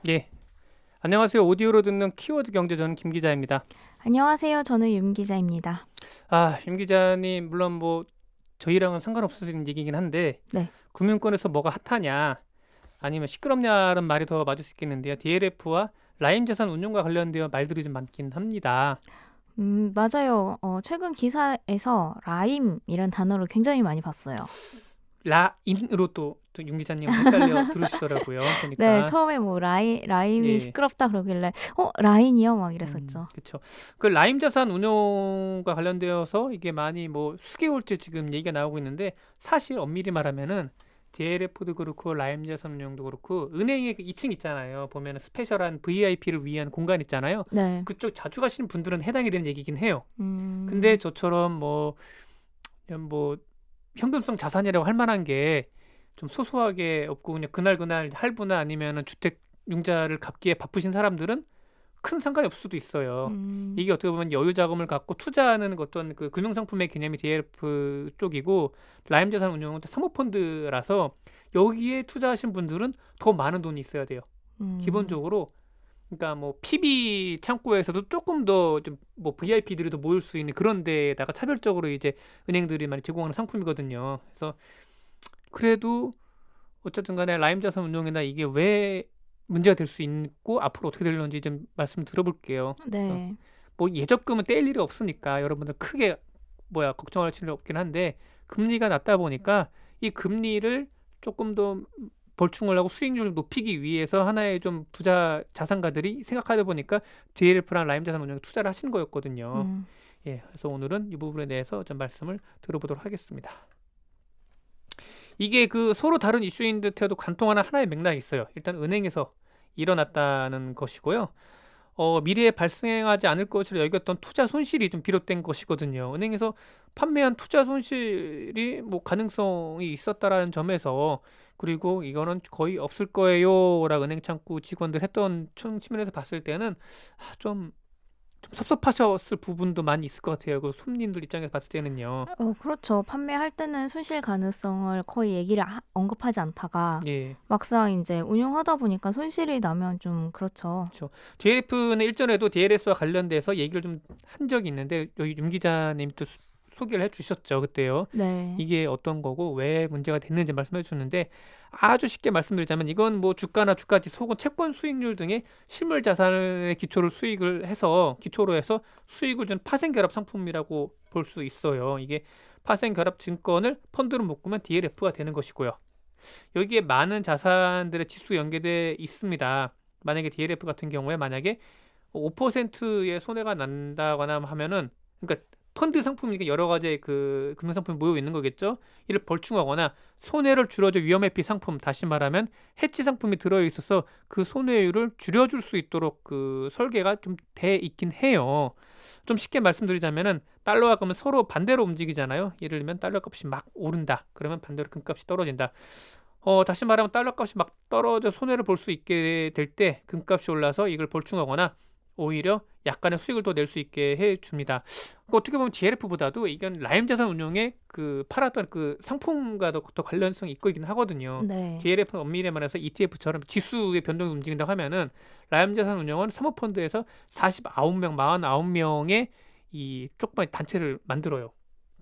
예, 안녕하세요. 오디오로 듣는 키워드 경제 저는 김 기자입니다. 안녕하세요. 저는 윤 기자입니다. 윤 기자님 물론 뭐 저희랑은 상관없으신 얘기긴 한데 네. 금융권에서 뭐가 핫하냐 아니면 시끄럽냐는 말이 더 맞을 수 있겠는데요. DLF와 라임 자산 운용과 관련되어 말들이 좀 많긴 합니다. 맞아요. 최근 기사에서 라임이란 단어를 굉장히 많이 봤어요. 라인으로 또 윤 기자님은 헷갈려 들으시더라고요. 네, 보니까 처음에 뭐 라임이 예, 시끄럽다 그러길래 라인이요? 막 이랬었죠. 그렇죠. 그 라임 자산 운용과 관련되어서 이게 많이 뭐 수개월째 지금 얘기가 나오고 있는데 사실 엄밀히 말하면은 DLF도 그렇고 라임 자산 운용도 그렇고 은행에 그 2층 있잖아요. 보면은 스페셜한 VIP를 위한 공간 있잖아요. 네. 그쪽 자주 가시는 분들은 해당이 되는 얘기긴 해요. 근데 음, 저처럼 뭐 현금성 자산이라고 할 만한 게 좀 소소하게 없고 그냥 그날 할부나 아니면은 주택 융자를 갚기에 바쁘신 사람들은 큰 상관이 없을 수도 있어요. 음, 이게 어떻게 보면 여유 자금을 갖고 투자하는 어떤 그 금융상품의 개념이 DLF 쪽이고 라임 자산 운용은 또 사모펀드라서 여기에 투자하신 분들은 더 많은 돈이 있어야 돼요. 음, 기본적으로 그러니까 뭐 PB 창구에서도 조금 더 좀 뭐 VIP들이 더 모일 수 있는 그런 데다가 차별적으로 이제 은행들이 많이 제공하는 상품이거든요. 그래서 그래도 어쨌든 간에 라임 자산 운용이나 이게 왜 문제가 될 수 있고 앞으로 어떻게 될런지 좀 말씀 들어볼게요. 그래서 네. 뭐 예적금은 떼일 일이 없으니까 여러분들 크게 걱정할 필요 없긴 한데 금리가 낮다 보니까 이 금리를 조금 더 벌충을 하고 수익률을 높이기 위해서 하나의 좀 부자 자산가들이 생각하다 보니까 DLF랑 라임 자산 운용에 투자를 하신 거였거든요. 음, 예, 그래서 오늘은 이 부분에 대해서 좀 말씀을 들어보도록 하겠습니다. 이게 그 서로 다른 이슈인 듯해도 관통하는 하나의 맥락이 있어요. 일단 은행에서 일어났다는 것이고요. 미래에 발생하지 않을 것으로 여겼던 투자 손실이 좀 비롯된 것이거든요. 은행에서 판매한 투자 손실이 뭐 가능성이 있었다라는 점에서 그리고 이거는 거의 없을 거예요라 은행 창구 직원들 했던 측면에서 봤을 때는 좀 섭섭하셨을 부분도 많이 있을 것 같아요. 그 손님들 입장에서 봤을 때는요. 그렇죠. 판매할 때는 손실 가능성을 거의 얘기를 언급하지 않다가 예. 막상 이제 운용하다 보니까 손실이 나면 좀 그렇죠. 그렇죠. DLF는 일전에도 DLS와 관련돼서 얘기를 좀 한 적이 있는데 여기 윤 기자님이 또 소개를 해주셨죠 그때요. 네. 이게 어떤 거고 왜 문제가 됐는지 말씀해 주셨는데 아주 쉽게 말씀드리자면 이건 뭐 주가나 주가지수 혹은 채권 수익률 등의 실물 자산의 기초를 수익을 해서 기초로 해서 수익을 준 파생 결합 상품이라고 볼 수 있어요. 이게 파생 결합 증권을 펀드로 묶으면 DLF가 되는 것이고요. 여기에 많은 자산들의 지수 연계돼 있습니다. 만약에 DLF 같은 경우에 만약에 5%의 손해가 난다거나 하면은 그러니까 펀드 상품이니까 여러 가지의 그 금융 상품이 모여 있는 거겠죠. 이를 벌충하거나 손해를 줄여줘 위험 회피 상품 다시 말하면 해치 상품이 들어 있어서 그 손해율을 줄여줄 수 있도록 그 설계가 좀 돼 있긴 해요. 좀 쉽게 말씀드리자면은 달러와 금은 서로 반대로 움직이잖아요. 예를 들면 달러 값이 막 오른다. 그러면 반대로 금값이 떨어진다. 다시 말하면 달러 값이 막 떨어져 손해를 볼 수 있게 될 때 금값이 올라서 이걸 벌충하거나 오히려 약간의 수익을 더 낼 수 있게 해 줍니다. 어떻게 보면 DLF보다도 이건 라임 자산 운용에 그 팔았던 그 상품과 더 관련성이 있고 있긴 하거든요. 네. DLF는 엄밀히 말해서 ETF처럼 지수의 변동이 움직인다고 하면은 라임 자산 운용은 사모펀드에서 49명, 49명의 이 조그만 단체를 만들어요.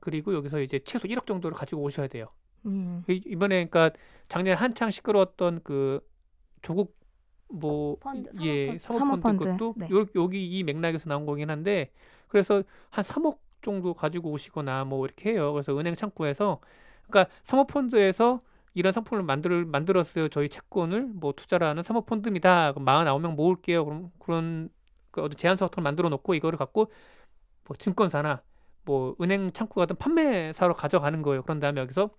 그리고 여기서 이제 최소 1억 정도를 가지고 오셔야 돼요. 음. 이번에 그러니까 작년에 한창 시끄러웠던 그 조국 뭐 펀드, 예 사모펀드, 사모펀드 사모펀드. 그것도 네. 여기 이 맥락에서 나온 거긴 한데 그래서 한 3억 정도 가지고 오시거나 뭐 이렇게 해요. 그래서 은행 창구에서 그러니까 사모펀드에서 이런 상품을 만들었어요. 저희 채권을 뭐 투자를 하는 사모펀드입니다. 그럼 49명 모을게요. 그럼 그런 그 어떤 제안서 같은 걸 만들어 놓고 이거를 갖고 뭐 증권사나 뭐 은행 창구 같은 판매사로 가져가는 거예요. 그런 다음에 여기서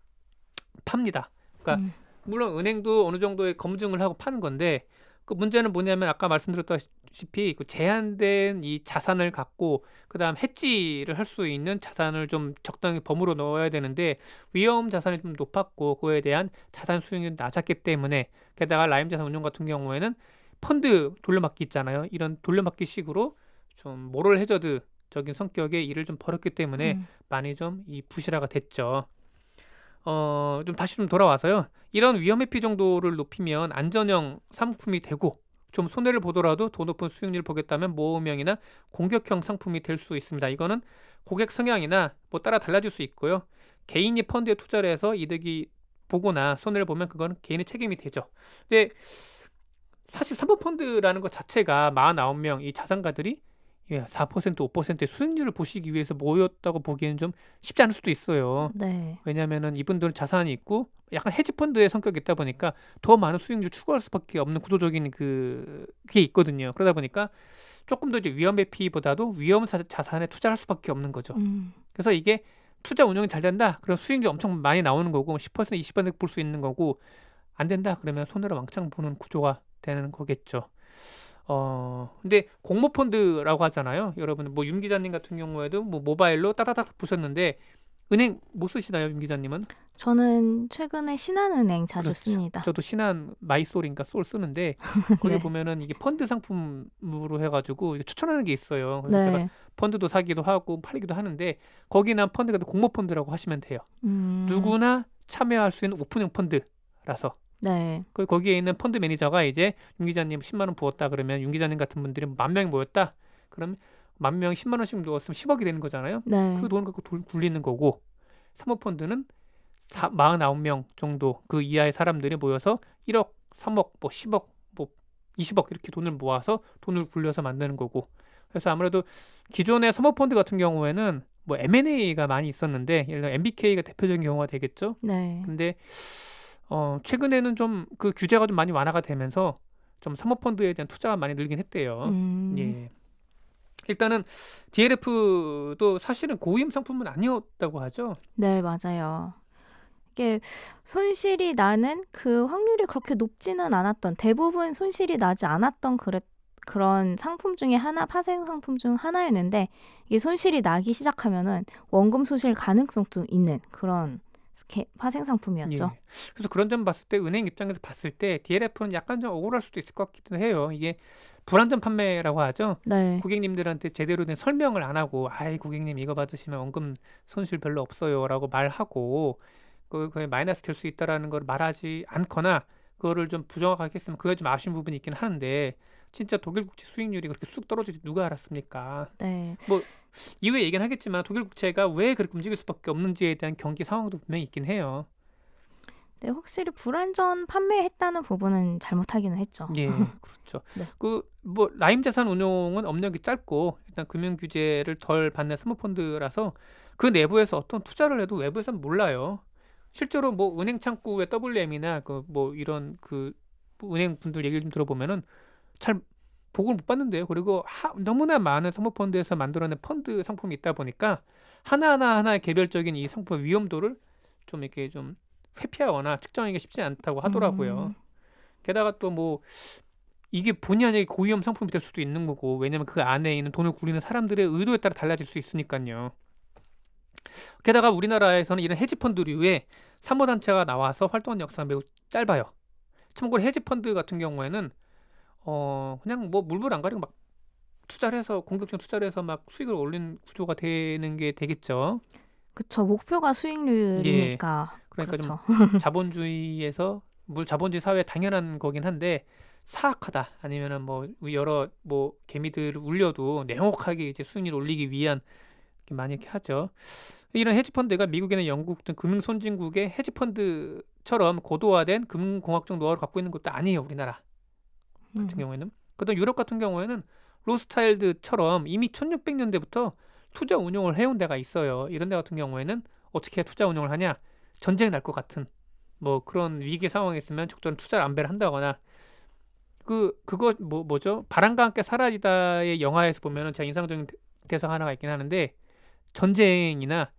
팝니다. 그러니까 음. 물론 은행도 어느 정도의 검증을 하고 파는 건데 그 문제는 뭐냐면 아까 말씀드렸다시피 그 제한된 이 자산을 갖고 그다음 해지를 할 수 있는 자산을 좀 적당히 버무려 넣어야 되는데 위험 자산이 좀 높았고 그거에 대한 자산 수익률이 낮았기 때문에 게다가 라임 자산 운용 같은 경우에는 펀드 돌려막기 있잖아요. 이런 돌려막기 식으로 좀 모럴 해저드적인 성격의 일을 좀 벌였기 때문에 음. 많이 좀 이 부실화가 됐죠. 좀 다시 좀 돌아와서요. 이런 위험 회피 정도를 높이면 안전형 상품이 되고 좀 손해를 보더라도 더 높은 수익률을 보겠다면 모험형이나 공격형 상품이 될 수 있습니다. 이거는 고객 성향이나 뭐 따라 달라질 수 있고요. 개인이 펀드에 투자를 해서 이득이 보거나 손해를 보면 그거는 개인의 책임이 되죠. 근데 사실 사모펀드라는 것 자체가 49명 이 자산가들이 4% 5%의 수익률을 보시기 위해서 모였다고 보기에는 좀 쉽지 않을 수도 있어요. 네. 왜냐하면은 이분들은 자산이 있고 약간 헤지펀드의 성격이 있다 보니까 더 많은 수익률을 추구할 수밖에 없는 구조적인 그게 있거든요. 그러다 보니까 조금 더 이제 위험 회피보다도 위험 자산에 투자할 수밖에 없는 거죠. 음. 그래서 이게 투자 운용이 잘 된다. 그럼 수익이 엄청 많이 나오는 거고 10% 20%볼 수 있는 거고 안 된다. 그러면 손해를 왕창 보는 구조가 되는 거겠죠. 근데 공모펀드라고 하잖아요. 여러분 뭐 윤 기자님 같은 경우에도 뭐 모바일로 따다닥 보셨는데 은행 못 쓰시나요, 윤 기자님은? 저는 최근에 신한은행 자주 그렇죠. 씁니다. 저도 신한 마이솔인가 솔 쓰는데 거기 네. 보면은 이게 펀드 상품으로 해가지고 이게 추천하는 게 있어요. 그래서 제가 네. 펀드도 사기도 하고 팔기도 하는데 거기는 펀드가 공모펀드라고 하시면 돼요. 음. 누구나 참여할 수 있는 오픈형 펀드라서 네. 거기에 있는 펀드 매니저가 이제 윤 기자님 10만 원 부었다 그러면 윤 기자님 같은 분들이 10,000명이 모였다. 그럼 10,000명 10만 원씩 모았으면 10억이 되는 거잖아요. 네. 그 돈을 갖고 굴리는 거고 사모펀드는 49명 정도 그 이하의 사람들이 모여서 1억, 3억, 뭐 10억, 뭐 20억 이렇게 돈을 모아서 돈을 굴려서 만드는 거고. 그래서 아무래도 기존의 사모펀드 같은 경우에는 뭐 M&A가 많이 있었는데 예를 들어 MBK가 대표적인 경우가 되겠죠. 네. 근데 최근에는 좀 그 규제가 좀 많이 완화가 되면서 좀 사모펀드에 대한 투자가 많이 늘긴 했대요. 예. 일단은 DLF도 사실은 고위험 상품은 아니었다고 하죠. 네, 맞아요. 이게 손실이 나는 그 확률이 그렇게 높지는 않았던, 대부분 손실이 나지 않았던 그런 상품 중에 하나, 파생 상품 중 하나였는데, 이게 손실이 나기 시작하면은 원금 소실 가능성도 있는 그런 파생 상품이었죠. 예. 그래서 그런 점 봤을 때 은행 입장에서 봤을 때 DLF는 약간 좀 억울할 수도 있을 것 같기도 해요. 이게 불안전 판매라고 하죠. 네. 고객님들한테 제대로 된 설명을 안 하고 아이 고객님 이거 받으시면 원금 손실 별로 없어요라고 말하고 그게 마이너스 될 수 있다라는 걸 말하지 않거나 그거를 좀 부정확하게 했으면 그게 좀 아쉬운 부분이 있긴 하는데 진짜 독일 국채 수익률이 그렇게 쑥 떨어질지 누가 알았습니까? 네. 뭐 이후에 얘기는 하겠지만 독일 국채가 왜 그렇게 움직일 수밖에 없는지에 대한 경기 상황도 분명히 있긴 해요. 네, 확실히 불안전 판매했다는 부분은 잘못하기는 했죠. 예, 그렇죠. 네. 뭐 라임 자산 운용은 업력이 짧고 일단 금융 규제를 덜 받는 사모펀드라서 그 내부에서 어떤 투자를 해도 외부에서는 몰라요. 실제로 뭐 은행 창구의 WM이나 그 뭐 이런 그 은행 분들 얘기를 좀 들어보면은 잘 보고를 못 받는데요. 그리고 너무나 많은 사모펀드에서 만들어낸 펀드 상품이 있다 보니까 하나의 개별적인 이 상품의 위험도를 좀 이렇게 좀 회피하거나 측정하기가 쉽지 않다고 하더라고요. 게다가 또 뭐 이게 본의 아니게 고위험 상품이 될 수도 있는 거고 왜냐면 그 안에 있는 돈을 굴리는 사람들의 의도에 따라 달라질 수 있으니까요. 게다가 우리나라에서는 이런 헤지펀드류의 사모단체가 나와서 활동한 역사가 매우 짧아요. 참고로 헤지펀드 같은 경우에는 그냥 뭐 물불 안 가리고 막 투자를 해서 공격적 투자를 해서 막 수익을 올리는 구조가 되는 게 되겠죠. 그쵸. 목표가 수익률이니까. 그러니까 그렇죠. 좀 자본주의에서 자본주의 사회에 당연한 거긴 한데 사악하다 아니면은 뭐 여러 뭐 개미들을 울려도 냉혹하게 이제 수익률을 올리기 위한 이렇게 많이 이렇게 하죠. 이런 헤지펀드가 미국이나 영국 등 금융 선진국의 헤지펀드처럼 고도화된 금융공학적 노하우를 갖고 있는 것도 아니에요. 우리나라 같은 경우에는. 그다음 유럽 같은 경우에는 로스차일드처럼 이미 1600년대부터 투자 운용을 해온 데가 있어요. 이런 데 같은 경우에는 어떻게 투자 운용을 하냐? 전쟁 날 것 같은 뭐 그런 위기 상황에 있으면 적절한 투자를 안배를 한다거나 그거 뭐죠? 바람과 함께 사라지다의 영화에서 보면은 제가 인상적인 대사가 하나가 있긴 하는데 전쟁이나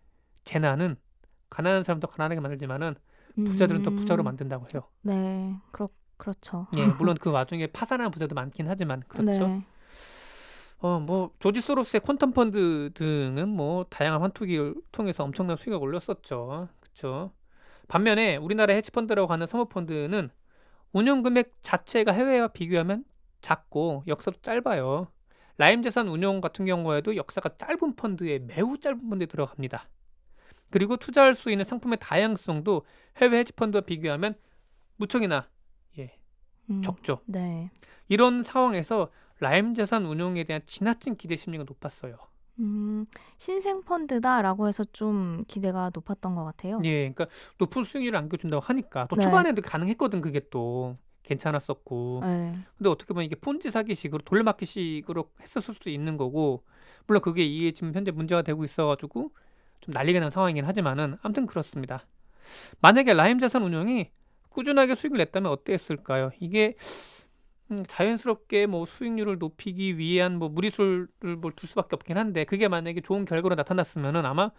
재난은 가난한 사람도 가난하게 만들지만은 부자들은 더 부자로 만든다고 해요. 네, 그렇죠. 예, 물론 그 와중에 파산하는 부자도 많긴 하지만 그렇죠. 네. 뭐 조지 소로스의 퀀텀 펀드 등은 뭐 다양한 환투기를 통해서 엄청난 수익을 올렸었죠. 그렇죠. 반면에 우리나라 헤지펀드라고 하는 사모펀드는 운용 금액 자체가 해외와 비교하면 작고 역사도 짧아요. 라임 자산 운용 같은 경우에도 역사가 짧은 펀드에 매우 짧은 펀드에 들어갑니다. 그리고 투자할 수 있는 상품의 다양성도 해외 헤지펀드와 비교하면 무척이나 적죠. 네. 이런 상황에서 라임 자산 운용에 대한 지나친 기대 심리가 높았어요. 신생 펀드다라고 해서 좀 기대가 높았던 것 같아요. 예, 그러니까 높은 수익률을 안겨준다고 하니까 또 네. 초반에도 가능했거든. 그게 또 괜찮았었고. 네. 근데 어떻게 보면 이게 폰지 사기식으로 돌려막기식으로 했었을 수도 있는 거고, 물론 그게 이게 지금 현재 문제가 되고 있어가지고 좀 난리가 난 상황이긴 하지만은 아무튼 그렇습니다. 만약에 라임 자산 운용이 꾸준하게 수익을 냈다면 어땠을까요? 이게 자연스럽게 뭐 수익률을 높이기 위한 뭐 무리수를 뭐 둘 수밖에 없긴 한데, 그게 만약에 좋은 결과로 나타났으면은 아마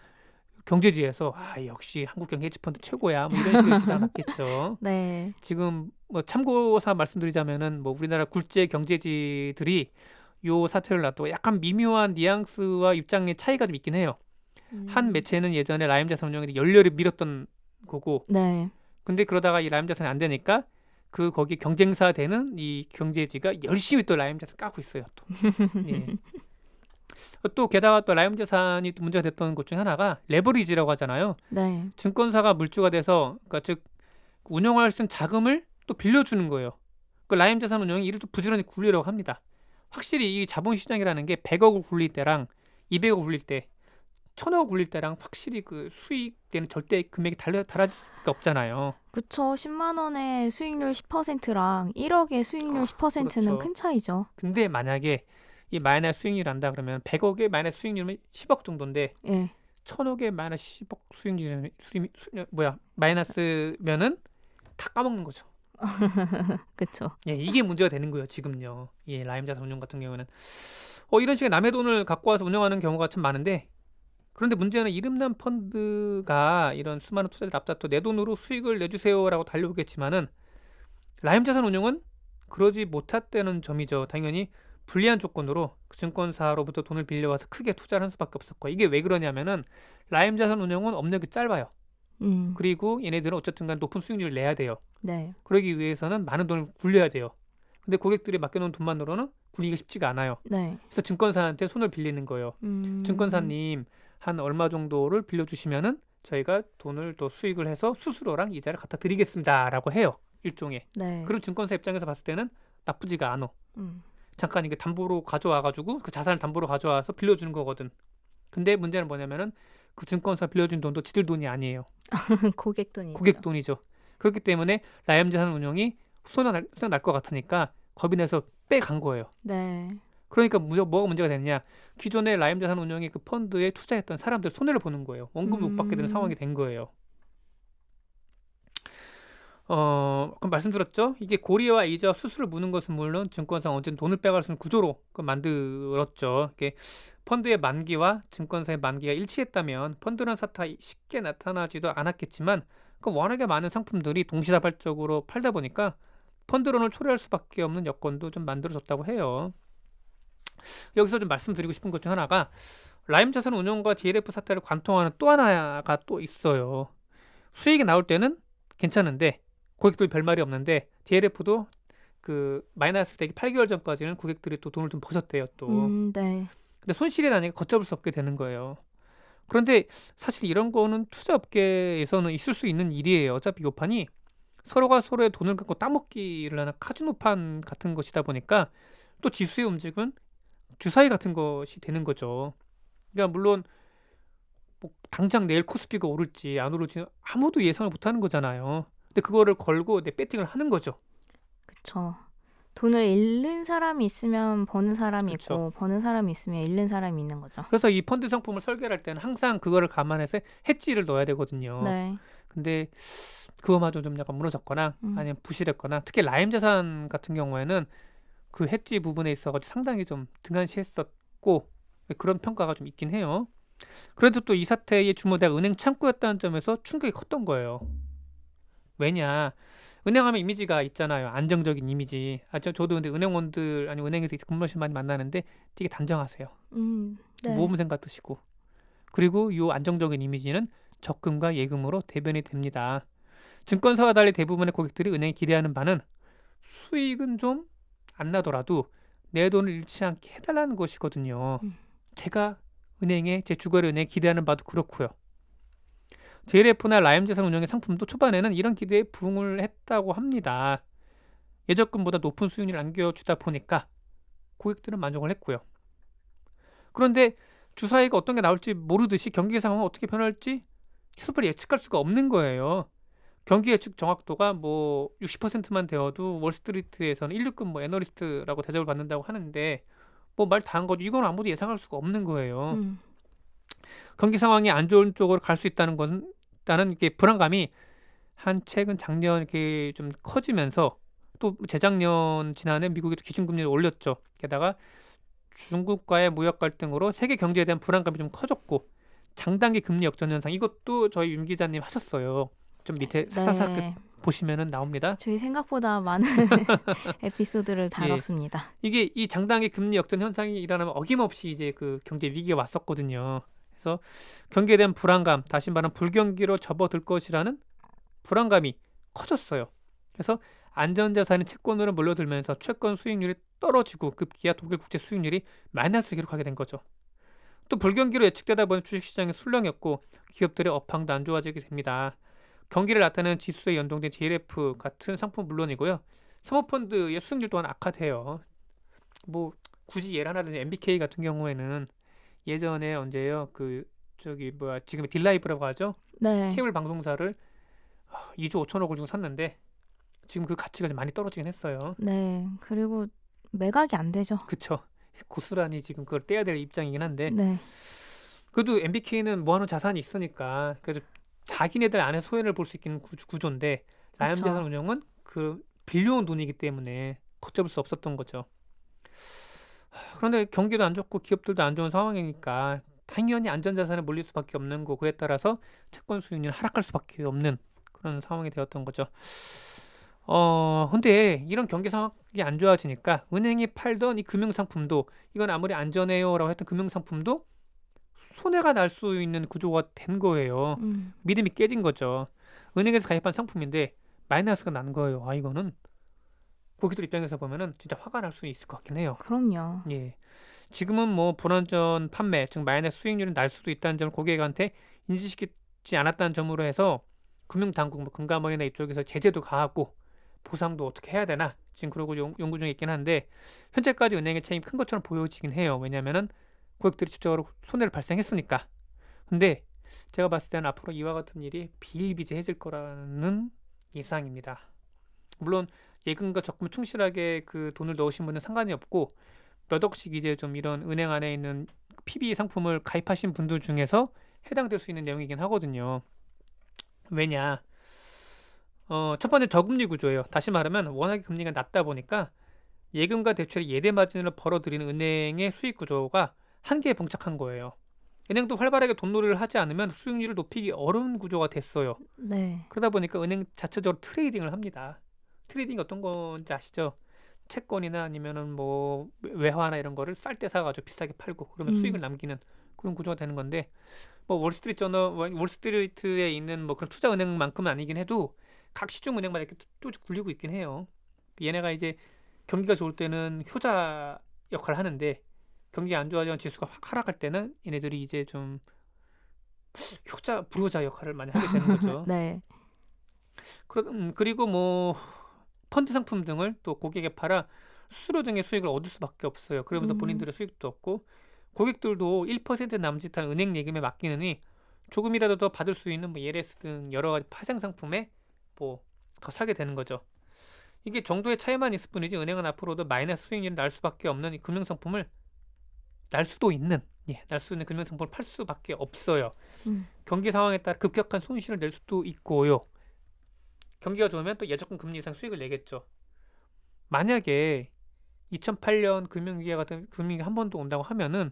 경제지에서 역시 한국경 헤지펀드 최고야 뭐 이런 식의 기사가 났겠죠. 네. 지금 뭐 참고사 말씀드리자면은 뭐 우리나라 굴제 경제지들이 요 사태를 놔도 약간 미묘한 뉘앙스와 입장의 차이가 좀 있긴 해요. 한 매체는 예전에 라임 자산 운용에 열렬히 밀었던 거고, 네. 근데 그러다가 이 라임 자산이 안 되니까 그 거기 경쟁사 되는 이 경제지가 열심히 또 라임 자산 까고 있어요. 또. 예. 또 게다가 또 라임 자산이 또 문제가 됐던 것 중에 하나가 레버리지라고 하잖아요. 네. 증권사가 물주가 돼서, 그러니까 즉 운영할 수 있는 자금을 또 빌려주는 거예요. 그 라임 자산 운용이 이를 또 부지런히 굴리려고 합니다. 확실히 이 자본시장이라는 게 100억을 굴릴 때랑 200억 굴릴 때, 1000억 굴릴 때랑 확실히 그 수익되는 절대 금액이 달라질 수가 없잖아요. 그쵸. 10만 원의 수익률 10%랑 1억의 수익률 10%는 그렇죠. 큰 차이죠. 근데 만약에 이 마이너스 수익률 한다 그러면 100억의 마이너스 수익률은 10억 정도인데, 예. 1000억의 마이너스 10억 수익률 마이너스면은 다 까먹는 거죠. 그쵸. 예, 이게 문제가 되는 거예요, 지금요. 예, 라임 자산 운용 같은 경우는 이런 식의 남의 돈을 갖고 와서 운영하는 경우가 참 많은데, 그런데 문제는 이름난 펀드가 이런 수많은 투자자들 앞다퉈 내 돈으로 수익을 내주세요라고 달려오겠지만은 라임 자산 운용은 그러지 못했다는 점이죠. 당연히 불리한 조건으로 그 증권사로부터 돈을 빌려와서 크게 투자를 한 수밖에 없었고, 이게 왜 그러냐면은 라임 자산 운용은 업력이 짧아요. 그리고 얘네들은 어쨌든 간 높은 수익률을 내야 돼요. 네. 그러기 위해서는 많은 돈을 굴려야 돼요. 근데 고객들이 맡겨놓은 돈만으로는 굴리기가 쉽지가 않아요. 네. 그래서 증권사한테 손을 빌리는 거예요. 증권사님 한 얼마 정도를 빌려주시면은 저희가 돈을 또 수익을 해서 수수료랑 이자를 갖다 드리겠습니다라고 해요. 일종의. 네. 그럼 증권사 입장에서 봤을 때는 나쁘지가 않아. 음. 잠깐 이게 담보로 가져와가지고 그 자산을 담보로 가져와서 빌려주는 거거든. 근데 문제는 뭐냐면은 그 증권사 빌려준 돈도 지들 돈이 아니에요. 고객 돈이죠. 고객 돈이죠. 그렇기 때문에 라임 자산 운용이 손해 날 것 같으니까 겁이 내서 빼간 거예요. 네. 그러니까 뭐가 문제가 됐냐? 기존에 라임 자산 운용이 그 펀드에 투자했던 사람들 손해를 보는 거예요. 원금을 못 받게 되는 상황이 된 거예요. 그럼 말씀드렸죠? 이게 고리와 이자와 수수료를 무는 것은 물론 증권사가 언제든 돈을 빼갈 수 있는 구조로 만들었죠. 이게 펀드의 만기와 증권사의 만기가 일치했다면 펀드란 사태가 쉽게 나타나지도 않았겠지만, 그 워낙에 많은 상품들이 동시다발적으로 팔다 보니까 펀드론을 초래할 수밖에 없는 여건도 좀 만들어졌다고 해요. 여기서 좀 말씀드리고 싶은 것 중 하나가, 라임 자산 운용과 DLF 사태를 관통하는 또 하나가 또 있어요. 수익이 나올 때는 괜찮은데 고객들 별말이 없는데, DLF도 그 마이너스 되기 8개월 전까지는 고객들이 또 돈을 좀 버셨대요 또. 네. 근데 손실이 나니까 걷잡을 수 없게 되는 거예요. 그런데 사실 이런 거는 투자업계에서는 있을 수 있는 일이에요. 어차피 요 판이 서로가 서로의 돈을 갖고 따먹기를 하는 카지노판 같은 것이다 보니까 또 지수의 움직임은 주사위 같은 것이 되는 거죠. 그러니까 물론 뭐 당장 내일 코스피가 오를지 안 오를지 아무도 예상을 못하는 거잖아요. 근데 그거를 걸고 내 배팅을 하는 거죠. 그쵸. 돈을 잃는 사람이 있으면 버는 사람이 그쵸. 있고, 버는 사람이 있으면 잃는 사람이 있는 거죠. 그래서 이 펀드 상품을 설계할 때는 항상 그거를 감안해서 해지를 넣어야 되거든요. 네. 근데 그거마저 좀 약간 무너졌거나 아니면 부실했거나, 특히 라임 자산 같은 경우에는 그 해지 부분에 있어가지고 상당히 좀 등한시했었고, 그런 평가가 좀 있긴 해요. 그래도 또 이 사태의 주모대가 은행 창구였다는 점에서 충격이 컸던 거예요. 왜냐, 은행하면 이미지가 있잖아요. 안정적인 이미지. 저도 근데 은행원들 아니 은행에서 근무하시는 많이 만나는데 되게 단정하세요. 네. 모험생 같으시고. 그리고 이 안정적인 이미지는 적금과 예금으로 대변이 됩니다. 증권사와 달리 대부분의 고객들이 은행이 기대하는 바는 수익은 좀 안 나더라도 내 돈을 잃지 않게 해달라는 것이거든요. 제가 제 주거래 은행에 기대하는 바도 그렇고요. JLF나 라임 자산 운용의 상품도 초반에는 이런 기대에 부응을 했다고 합니다. 예적금보다 높은 수익률을 안겨주다 보니까 고객들은 만족을 했고요. 그런데 주사위가 어떤 게 나올지 모르듯이 경기 상황은 어떻게 변할지 충분히 예측할 수가 없는 거예요. 경기 예측 정확도가 뭐 60%만 되어도 월스트리트에서는 1류급 뭐 애널리스트라고 대접을 받는다고 하는데 뭐 말 다 한 거죠. 이건 아무도 예상할 수가 없는 거예요. 음. 경기 상황이 안 좋은 쪽으로 갈 수 있다는 건 나는 이게 불안감이 한 최근 작년 이렇게 좀 커지면서 또 재작년 지난해 미국이 또 기준금리를 올렸죠. 게다가 중국과의 무역 갈등으로 세계 경제에 대한 불안감이 좀 커졌고 장단기 금리 역전 현상 이것도 저희 윤 기자님 하셨어요. 좀 밑에 싹싹싹 네. 보시면은 나옵니다. 저희 생각보다 많은 에피소드를 예. 다뤘습니다. 이게 이 장단기 금리 역전 현상이 일어나면 어김없이 이제 그 경제 위기가 왔었거든요. 그래서 경기에 대한 불안감, 다시 말하면 불경기로 접어들 것이라는 불안감이 커졌어요. 그래서 안전자산인 채권으로 몰려들면서 채권 수익률이 떨어지고 급기야 독일 국채 수익률이 마이너스 기록하게 된 거죠. 또 불경기로 예측되다 보니 주식시장이 술렁였고 기업들의 업황도 안 좋아지게 됩니다. 경기를 나타내는 지수에 연동된 JLF 같은 상품 물론이고요. 사모펀드의 수익률 또한 악화돼요. 뭐 굳이 예를 하나 들면 MBK 같은 경우에는 예전에 언제요? 그 저기 뭐야 지금 딜라이브라고 하죠? 네. 케이블 방송사를 2조 5천억을 주고 샀는데 지금 그 가치가 좀 많이 떨어지긴 했어요. 네. 그리고 매각이 안 되죠. 그쵸? 고스란히 지금 그걸 떼야 될 입장이긴 한데 네. 그래도 MBK는 모아놓은 자산이 있으니까 그래도 자기네들 안에 소연을 볼 수 있는 구조인데 그쵸. 라이언자산운용은 그 빌려온 돈이기 때문에 걷잡을 수 없었던 거죠. 그런데 경기도 안 좋고 기업들도 안 좋은 상황이니까 당연히 안전자산에 몰릴 수밖에 없는 거 그에 따라서 채권 수익률이 하락할 수밖에 없는 그런 상황이 되었던 거죠. 근데 이런 경기 상황이 안 좋아지니까 은행이 팔던 이 금융상품도 이건 아무리 안전해요라고 했던 금융상품도 손해가 날 수 있는 구조가 된 거예요. 음. 믿음이 깨진 거죠. 은행에서 가입한 상품인데 마이너스가 난 거예요. 아 이거는 고객들 입장에서 보면은 진짜 화가 날 수 있을 것 같긴 해요. 그럼요. 예. 지금은 뭐 불안전 판매, 즉 마이너스 수익률이 날 수도 있다는 점을 고객한테 인지시키지 않았다는 점으로 해서 금융당국, 뭐 금감원이나 이쪽에서 제재도 가하고 보상도 어떻게 해야 되나 지금 그러고 연구 중에 있긴 한데 현재까지 은행의 책임이 큰 것처럼 보여지긴 해요. 왜냐하면은 고객들이 직접적으로 손해를 발생했으니까. 근데 제가 봤을 때는 앞으로 이와 같은 일이 비일비재해질 거라는 예상입니다. 물론 예금과 적금 충실하게 그 돈을 넣으신 분은 상관이 없고 몇 억씩 이제 좀 이런 은행 안에 있는 PB 상품을 가입하신 분들 중에서 해당될 수 있는 내용이긴 하거든요. 왜냐? 첫 번째 저금리 구조예요. 다시 말하면 워낙에 금리가 낮다 보니까 예금과 대출의 예대 마진을 벌어들이는 은행의 수익 구조가 한계에 봉착한 거예요. 은행도 활발하게 돈놀이를 하지 않으면 수익률을 높이기 어려운 구조가 됐어요. 네. 그러다 보니까 은행 자체적으로 트레이딩을 합니다. 트레이딩이 어떤 건지 아시죠? 채권이나 아니면은 뭐 외화나 이런 거를 쌀 때 사가지고 비싸게 팔고 그러면 수익을 남기는 그런 구조가 되는 건데 뭐 월스트리트에 있는 뭐 그런 투자 은행만큼은 아니긴 해도 각 시중 은행마다 이렇게 또 굴리고 있긴 해요. 얘네가 이제 경기가 좋을 때는 효자 역할을 하는데 경기가 안 좋아지면 지수가 확 하락할 때는 얘네들이 이제 좀 효자 불효자 역할을 많이 하게 되는 거죠. 네. 그리고 뭐 펀드 상품 등을 또 고객에 팔아 수수료 등의 수익을 얻을 수밖에 없어요. 그러면서 본인들의 수익도 얻고 고객들도 1% 남짓한 은행 예금에 맡기느니 조금이라도 더 받을 수 있는 뭐 ELS 등 여러 가지 파생 상품에 뭐 더 사게 되는 거죠. 이게 정도의 차이만 있을 뿐이지 은행은 앞으로도 마이너스 수익률이 날 수밖에 없는 이 금융상품을 날 수 있는 금융상품을 팔 수밖에 없어요. 음. 경기 상황에 따라 급격한 손실을 낼 수도 있고요. 경기가 좋으면 또 예적금 금리 이상 수익을 내겠죠. 만약에 2008년 금융위기가 같은 금융위기 한 번 더 온다고 하면은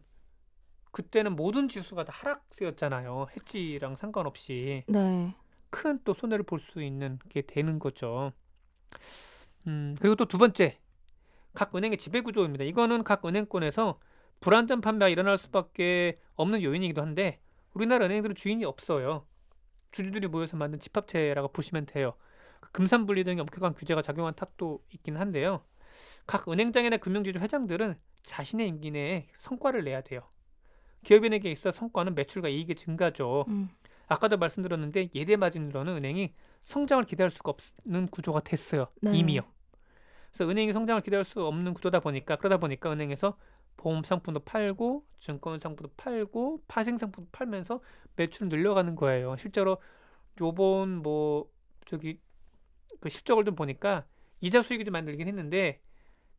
그때는 모든 지수가 다 하락세였잖아요. 해지랑 상관없이 네. 큰 또 손해를 볼 수 있는 게 되는 거죠. 그리고 또 두 번째, 각 은행의 지배 구조입니다. 이거는 각 은행권에서 불안전 판매가 일어날 수밖에 없는 요인이기도 한데 우리나라 은행들은 주인이 없어요. 주주들이 모여서 만든 집합체라고 보시면 돼요. 금산분리 등의 엄격한 규제가 작용한 탓도 있긴 한데요. 각 은행장이나 금융지주 회장들은 자신의 임기 내에 성과를 내야 돼요. 기업인에게 있어 성과는 매출과 이익의 증가죠. 음. 아까도 말씀드렸는데 예대 마진으로는 은행이 성장을 기대할 수가 없는 구조가 됐어요. 네. 이미요. 그래서 은행이 성장을 기대할 수 없는 구조다 보니까 그러다 보니까 은행에서 보험 상품도 팔고 증권 상품도 팔고 파생 상품도 팔면서 매출을 늘려가는 거예요. 실제로 요번 뭐 저기 그 실적을 좀 보니까 이자 수익이 좀 많이 늘긴 했는데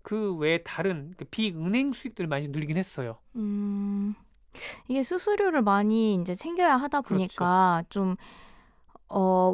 그 외에 다른 그 비은행 수익들 많이 늘긴 했어요. 음, 이게 수수료를 많이 이제 챙겨야 하다 그렇죠. 보니까 좀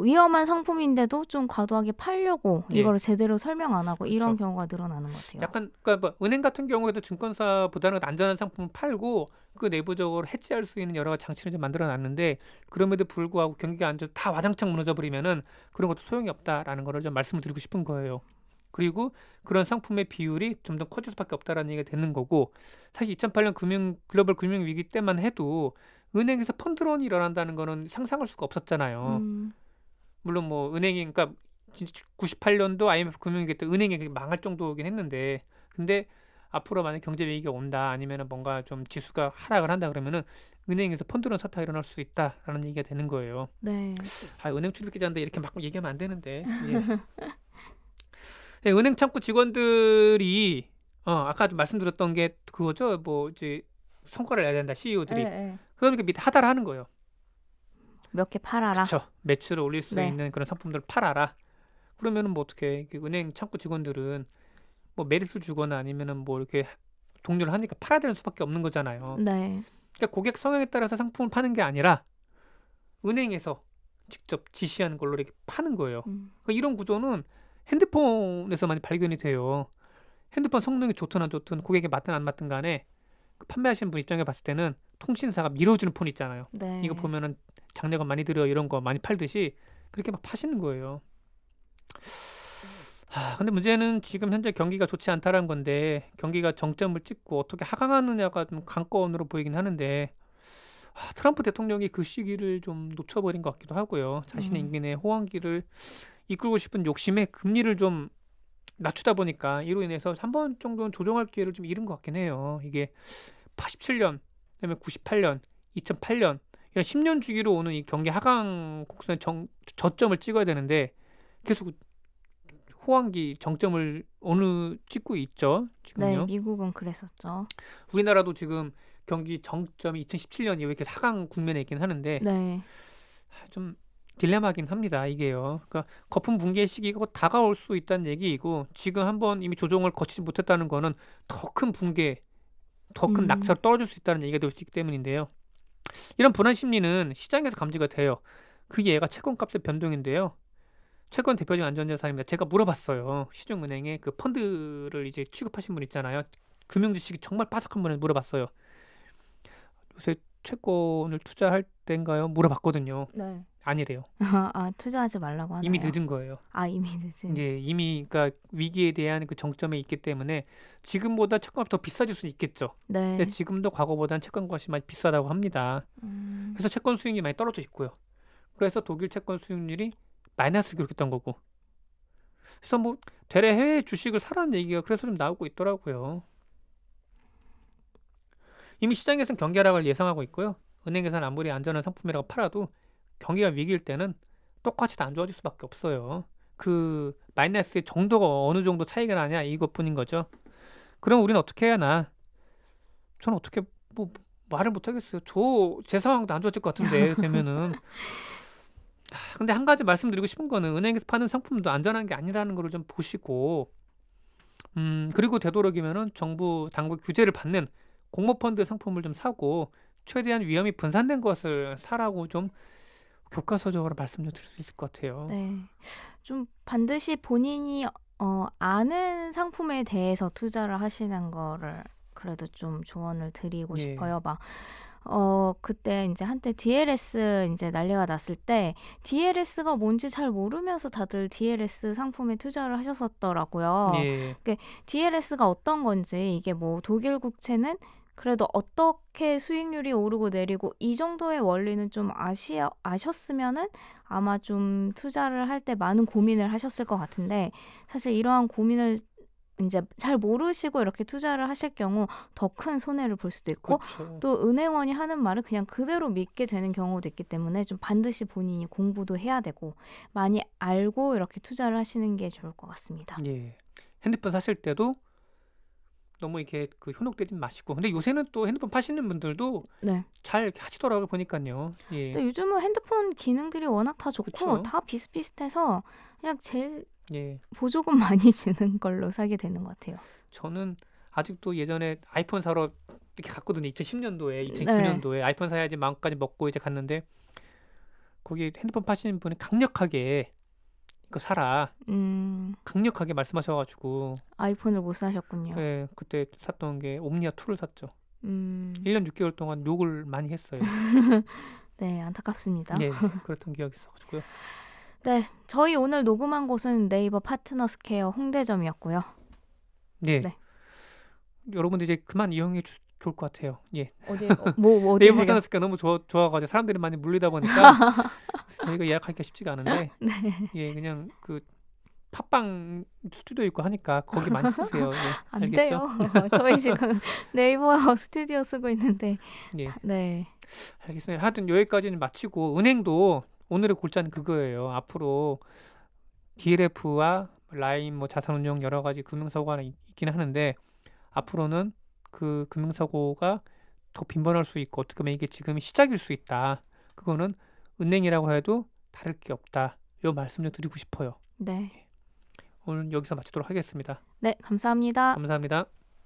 위험한 상품인데도 좀 과도하게 팔려고 예. 이거를 제대로 설명 안 하고 이런 그렇죠. 경우가 늘어나는 것 같아요. 약간 그러니까 뭐 은행 같은 경우에도 증권사보다는 안전한 상품을 팔고 그 내부적으로 해지할 수 있는 여러 가지 장치를 좀 만들어 놨는데 그럼에도 불구하고 경기가 안 좋아 다 와장창 무너져 버리면은 그런 것도 소용이 없다라는 거를 좀 말씀을 드리고 싶은 거예요. 그리고 그런 상품의 비율이 점점 커질 수밖에 없다라는 얘기가 되는 거고 사실 2008년 글로벌 금융 위기 때만 해도 은행에서 펀드런이 일어난다는 거는 상상할 수가 없었잖아요. 음, 물론 뭐 은행이 그러니까 98년도 IMF 금융위기 때 은행이 망할 정도긴 했는데 근데 앞으로 만약 경제 위기가 온다 아니면은 뭔가 좀 지수가 하락을 한다 그러면은 은행에서 펀드런 사태가 일어날 수 있다라는 얘기가 되는 거예요. 네. 아, 은행 출입 기자인데 이렇게 막 얘기하면 안 되는데. 예. 예, 은행 창구 직원들이 아까 좀 말씀드렸던 게 그거죠. 뭐 이제 성과를 내야 된다 CEO들이. 예. 그러니까 밑에 하다를 하는 거예요. 몇 개 팔아라. 그쵸. 매출을 올릴 수 네. 있는 그런 상품들을 팔아라. 그러면은 뭐 어떻게 은행 창구 직원들은 뭐 메리트를 주거나 아니면은 뭐 이렇게 독려를 하니까 팔아야 되는 수밖에 없는 거잖아요. 네. 그러니까 고객 성향에 따라서 상품을 파는 게 아니라 은행에서 직접 지시하는 걸로 이렇게 파는 거예요. 음, 그러니까 이런 구조는 핸드폰에서 많이 발견이 돼요. 핸드폰 성능이 좋든 안 좋든 고객에 맞든 안 맞든 간에 그 판매하시는 분 입장에 봤을 때는 통신사가 밀어주는 폰 있잖아요. 네. 이거 보면은 장려가 많이 들어 이런 거 많이 팔듯이 그렇게 막 파시는 거예요. 근데 문제는 지금 현재 경기가 좋지 않다라는 건데 경기가 정점을 찍고 어떻게 하강하느냐가 좀 관건으로 보이긴 하는데 트럼프 대통령이 그 시기를 좀 놓쳐버린 것 같기도 하고요. 자신의 음, 임기 내 호황기를 이끌고 싶은 욕심에 금리를 좀 낮추다 보니까 이로 인해서 한 번 정도는 조정할 기회를 좀 잃은 것 같긴 해요. 이게 87년, 그다음에 98년, 2008년 이런 10년 주기로 오는 이 경기 하강 곡선의 저점을 찍어야 되는데 계속 호황기 정점을 어느 찍고 있죠. 네. 지금요. 미국은 그랬었죠. 우리나라도 지금 경기 정점이 2017년이 왜 이렇게 하강 국면에 있긴 하는데 네. 좀 딜레마긴 합니다. 이게요. 그러니까 거품 붕괴 시기가 곧 다가올 수 있다는 얘기이고 지금 한번 이미 조정을 거치지 못했다는 거는 더 큰 붕괴, 더 큰 음, 낙차로 떨어질 수 있다는 얘기가 될 수 있기 때문인데요. 이런 불안 심리는 시장에서 감지가 돼요. 그게 얘가 채권값의 변동인데요. 채권 대표적인 안전자산입니다. 제가 물어봤어요. 시중은행에 그 펀드를 이제 취급하신 분 있잖아요. 금융 지식이 정말 빠삭한 분한테 물어봤어요. 요새 채권을 투자할 때인가요? 물어봤거든요. 네. 아니래요. 투자하지 말라고 하나요? 이미 늦은 거예요. 이미 늦은. 이제 이미 그러니까 위기에 대한 그 정점에 있기 때문에 지금보다 채권값이 더 비싸질 수 있겠죠. 근데 네. 지금도 과거보다는 채권값이 많이 비싸다고 합니다. 음, 그래서 채권 수익률이 많이 떨어져 있고요. 그래서 독일 채권 수익률이 마이너스 기록했던 거고. 그래서 뭐 되레 해외 주식을 사라는 얘기가 그래서 좀 나오고 있더라고요. 이미 시장에서는 경기 하락을 예상하고 있고요. 은행에서는 아무리 안전한 상품이라고 팔아도 경기가 위기일 때는 똑같이 다 안 좋아질 수밖에 없어요. 그 마이너스의 정도가 어느 정도 차이가 나냐 이것뿐인 거죠. 그럼 우리는 어떻게 해야 하나? 저는 어떻게 뭐 말을 못 하겠어요. 제 상황도 안 좋아질 것 같은데 되면은. 근데 한 가지 말씀드리고 싶은 거는 은행에서 파는 상품도 안전한 게 아니라는 거를 좀 보시고 그리고 되도록이면은 정부 당국 규제를 받는 공모펀드 상품을 좀 사고 최대한 위험이 분산된 것을 사라고 좀 교과서적으로 말씀 좀 드릴 수 있을 것 같아요. 네. 좀 반드시 본인이 아는 상품에 대해서 투자를 하시는 거를 그래도 좀 조언을 드리고 예. 싶어요. 막 그때 이제 한때 DLS 이제 난리가 났을 때 DLS가 뭔지 잘 모르면서 다들 DLS 상품에 투자를 하셨었더라고요. 예. DLS가 어떤 건지 이게 뭐 독일 국채는 그래도 어떻게 수익률이 오르고 내리고 이 정도의 원리는 좀 아셨으면은 아마 좀 투자를 할 때 많은 고민을 하셨을 것 같은데 사실 이러한 고민을 이제 잘 모르시고 이렇게 투자를 하실 경우 더 큰 손해를 볼 수도 있고 그렇죠. 또 은행원이 하는 말을 그냥 그대로 믿게 되는 경우도 있기 때문에 좀 반드시 본인이 공부도 해야 되고 많이 알고 이렇게 투자를 하시는 게 좋을 것 같습니다. 예. 핸드폰 사실 때도 너무 이렇게 그 현혹되지 마시고. 근데 요새는 또 핸드폰 파시는 분들도 네. 잘 이렇게 하시더라고요, 보니까요. 예. 근데 요즘은 핸드폰 기능들이 워낙 다 좋고 그쵸. 다 비슷비슷해서 그냥 제일 예. 보조금 많이 주는 걸로 사게 되는 것 같아요. 저는 아직도 예전에 아이폰 사러 이렇게 갔거든요. 2010년도에, 네. 2009년도에 아이폰 사야지 마음까지 먹고 이제 갔는데 거기 핸드폰 파시는 분이 강력하게 이거 사라. 강력하게 말씀하셔가지고 아이폰을 못 사셨군요. 예, 그때 샀던 게 옴니아 2를 샀죠. 음, 1년 6개월 동안 욕을 많이 했어요. 네, 안타깝습니다. 예, 그랬던 기억이 있어가지고요. 네, 저희 오늘 녹음한 곳은 네이버 파트너스퀘어 홍대점이었고요. 네. 네. 여러분들 이제 그만 이용해 좋을 것 같아요. 예. 어디 네이버 어디를요? 파트너스가 너무 좋아가지고 사람들이 많이 몰리다 보니까 그래서 저희가 예약하기가 쉽지가 않은데 네. 예, 그냥 그 팟빵 스튜디오 있고 하니까 거기 많이 쓰세요. 예, 안 알겠죠? 돼요. 저희 지금 네이버 스튜디오 쓰고 있는데. 예, 네. 알겠습니다. 하여튼 여기까지는 마치고 은행도 오늘의 골자는 그거예요. 앞으로 DLF와 라인 뭐 자산운용 여러 가지 금융사고가 있긴 하는데 앞으로는 그 금융사고가 더 빈번할 수 있고 어떻게 보면 이게 지금 시작일 수 있다. 그거는 은행이라고 해도 다를 게 없다. 요 말씀 좀 드리고 싶어요. 네. 오늘 여기서 마치도록 하겠습니다. 네, 감사합니다. 감사합니다.